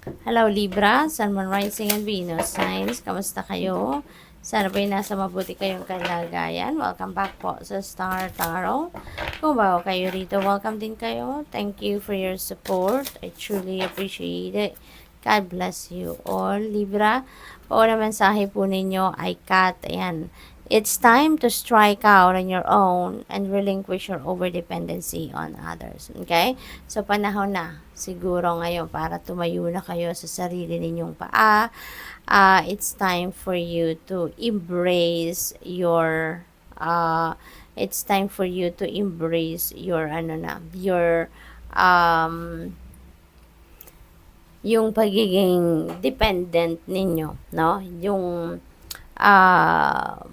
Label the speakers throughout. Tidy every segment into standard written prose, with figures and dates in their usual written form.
Speaker 1: Hello Libra, Sun, Moon, Rising, and Venus signs. Kamusta kayo? Sana po'y nasa mabuti kayong kalagayan. Welcome back po sa Star Tarot. Kung bago kayo rito, welcome din kayo. Thank you for your support. I truly appreciate it. God bless you all. Libra, o na mensahe po ninyo ay Kat. Ayan. It's time to strike out on your own and relinquish your overdependency on others. Okay? So, panahon na siguro ngayon para tumayo na kayo sa sarili ninyong paa. It's time for you to embrace your it's time for you to embrace your your um yung pagiging dependent ninyo, no? Yung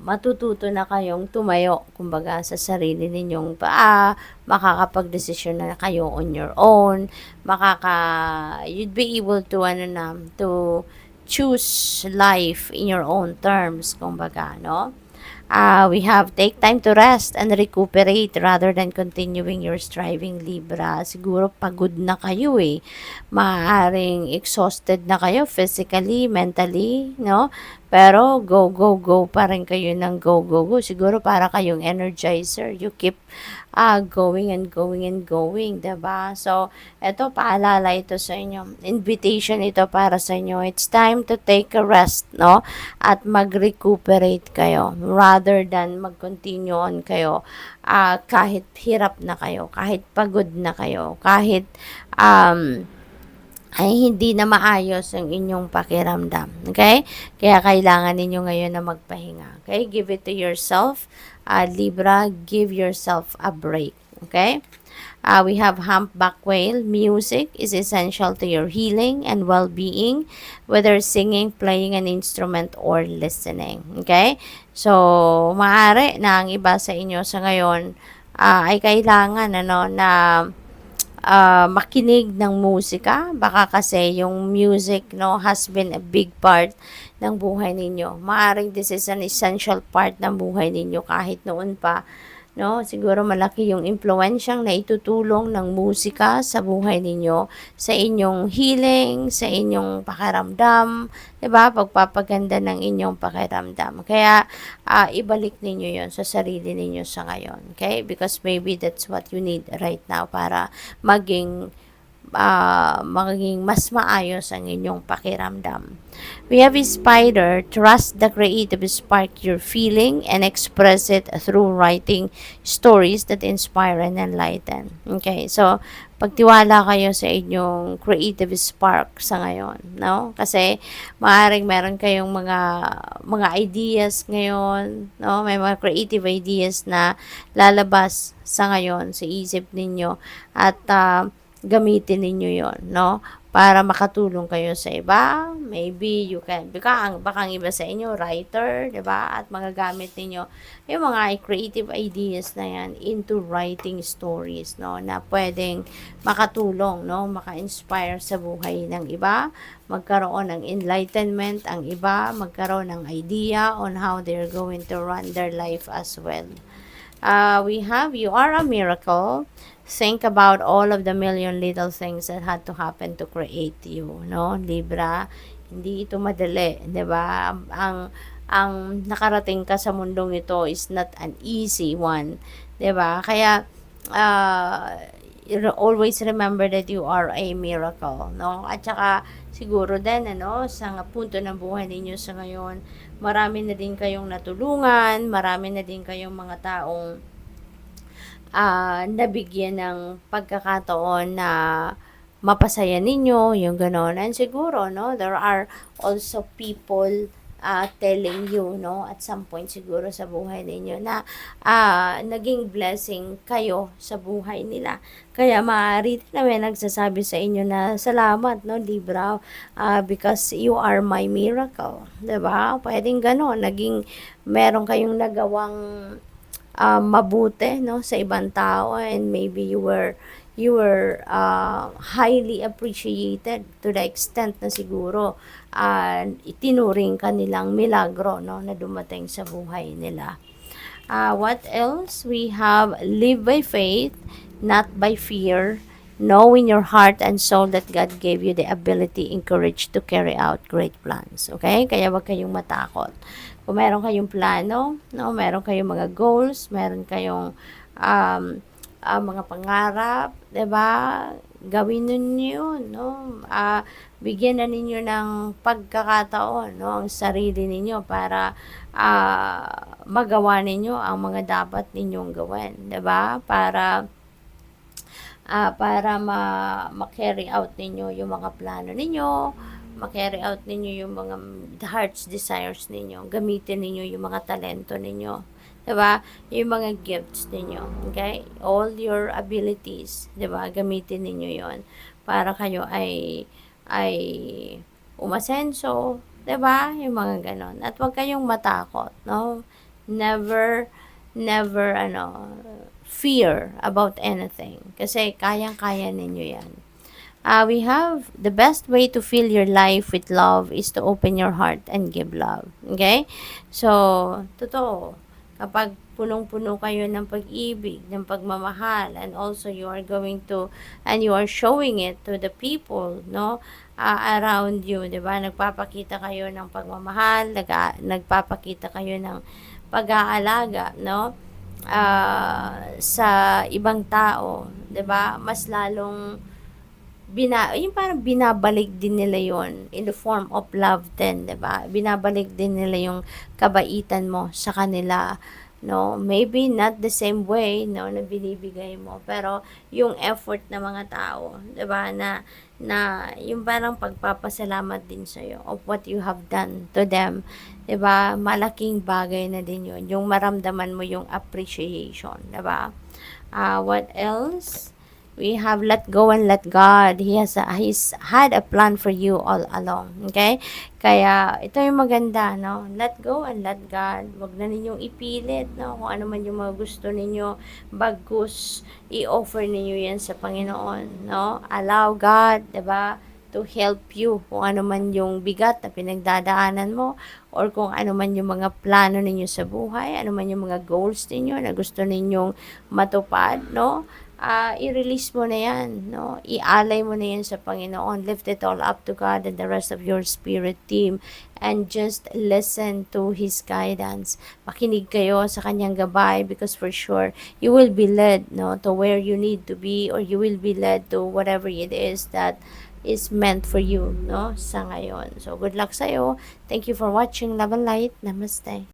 Speaker 1: matututo na kayong tumayo, kumbaga, sa sarili ninyong paa, makakapag-desisyon na kayo on your own, you'd be able to, to choose life in your own terms, kumbaga, no? We have take time to rest and recuperate rather than continuing your striving, Libra. Siguro pagod na kayo eh. Maaaring exhausted na kayo physically, mentally, no? Pero go, go, go pa rin kayo ng go, go, go. Siguro para kayong energizer. You keep going and going and going, diba? So, eto, paalala ito sa inyo. Invitation ito para sa inyo. It's time to take a rest, no? At mag-recuperate kayo rather than mag-continue on kayo kahit hirap na kayo, kahit pagod na kayo, kahit ay hindi na maayos ang inyong pakiramdam. Okay? Kaya kailangan ninyo ngayon na magpahinga. Okay? Give it to yourself. Libra, give yourself a break. Okay? We have humpback whale. Music is essential to your healing and well-being, whether singing, playing an instrument, or listening. Okay? So, maaari na ang iba sa inyo sa ngayon ay kailangan na makinig ng musika. Baka kasi yung music, no, has been a big part ng buhay ninyo. Maaring this is an essential part ng buhay ninyo kahit noon pa, no? Siguro malaki yung impluwensyang na itutulong ng musika sa buhay ninyo, sa inyong healing, sa inyong pakiramdam, 'di ba? Pagpapaganda ng inyong pakiramdam. Kaya ibalik ninyo 'yon sa sarili ninyo sa ngayon, okay? Because maybe that's what you need right now para maging mas maayos ang inyong pakiramdam. We have a spider. Trust the creative spark you're feeling and express it through writing stories that inspire and enlighten. Okay, so pagtiwala kayo sa inyong creative spark sa ngayon, no? Kasi maaaring meron kayong mga ideas ngayon, no? May mga creative ideas na lalabas sa ngayon sa isip ninyo at gamitin ninyo yon, no? Para makatulong kayo sa iba. Maybe you can, baka ang iba sa inyo, writer, di ba? At magagamit ninyo yung mga creative ideas na yan into writing stories, no? Na pwedeng makatulong, no? Maka-inspire sa buhay ng iba, magkaroon ng enlightenment ang iba, magkaroon ng idea on how they're going to run their life as well. We have, you are a miracle. Think about all of the million little things that had to happen to create you, no, Libra? Hindi ito madali, 'di ba? Ang nakarating ka sa mundong ito is not an easy one, 'di ba? Kaya always remember that you are a miracle, no? At saka siguro din sa punto ng buhay ninyo sa ngayon, marami na din kayong natulungan, marami na din kayong mga taong nabigyan ng pagkakataon na mapasaya ninyo, yung gano'n. And siguro, no, there are also people telling you, no, at some point siguro sa buhay ninyo na naging blessing kayo sa buhay nila. Kaya maaari na may nagsasabi sa inyo na salamat, no, Libra, because you are my miracle. 'Di ba? Pwedeng gano'n. Meron kayong nagawang mabuti, no, sa ibang tao, and maybe you were highly appreciated to the extent na siguro itinuring ka nilang milagro, no, na dumating sa buhay nila. What else? We have live by faith, not by fear. Know in your heart and soul that God gave you the ability and courage to carry out great plans. Okay? Kaya wag kayong matakot. Kung meron kayong plano, no, meron kayong mga goals, meron kayong um, mga pangarap, 'di ba? Gawin ninyo 'yun, no? Bigyan na ninyo ng pagkakataon, no, ang sarili ninyo para magawa ninyo ang mga dapat ninyong gawin, 'di ba? Para ma-carry out ninyo yung mga plano ninyo, ma-carry out ninyo yung mga heart's desires ninyo, gamitin ninyo yung mga talento ninyo, 'di ba? Yung mga gifts ninyo, okay? All your abilities, 'di ba? Gamitin ninyo 'yon para kayo ay umasenso, 'di ba? Yung mga ganon. At huwag kayong matakot, no? Never never fear about anything kasi kayang-kaya ninyo 'yan. We have the best way to fill your life with love is to open your heart and give love. Okay? So, totoo. Kapag punong-puno kayo ng pag-ibig, ng pagmamahal, and also you are going to, and you are showing it to the people, no, around you, di ba? Nagpapakita kayo ng pagmamahal, nagpapakita kayo ng pag-aalaga, no, sa ibang tao, 'di ba? Mas lalong yung parang binabalik din nila yon in the form of love din, 'di ba? Binabalik din nila yung kabaitan mo sa kanila, no? Maybe not the same way, no, na binibigay mo, pero yung effort ng mga tao, 'di ba, na yung parang pagpapasalamat din sa iyo of what you have done to them, 'di ba? Malaking bagay na din yun, yung maramdaman mo yung appreciation, 'di ba? What else? We have let go and let God. He's had a plan for you all along. Okay? Kaya ito yung maganda, no? Let go and let God. Wag na ninyong ipilit, no? Kung ano man yung mga gusto ninyo, bagus i-offer ninyo yan sa Panginoon, no? Allow God, 'di ba, to help you kung ano man yung bigat na pinagdadaanan mo, or kung ano man yung mga plano ninyo sa buhay, ano man yung mga goals ninyo na gusto ninyong matupad, no? I-release mo na yan, no? Ialay mo na yan sa Panginoon. Lift it all up to God and the rest of your spirit team, and just listen to His guidance. Makinig kayo sa kanyang gabay, because for sure, you will be led, no, to where you need to be, or you will be led to whatever it is that is meant for you, no, sa ngayon. So, good luck sa'yo. Thank you for watching. Love and light. Namaste.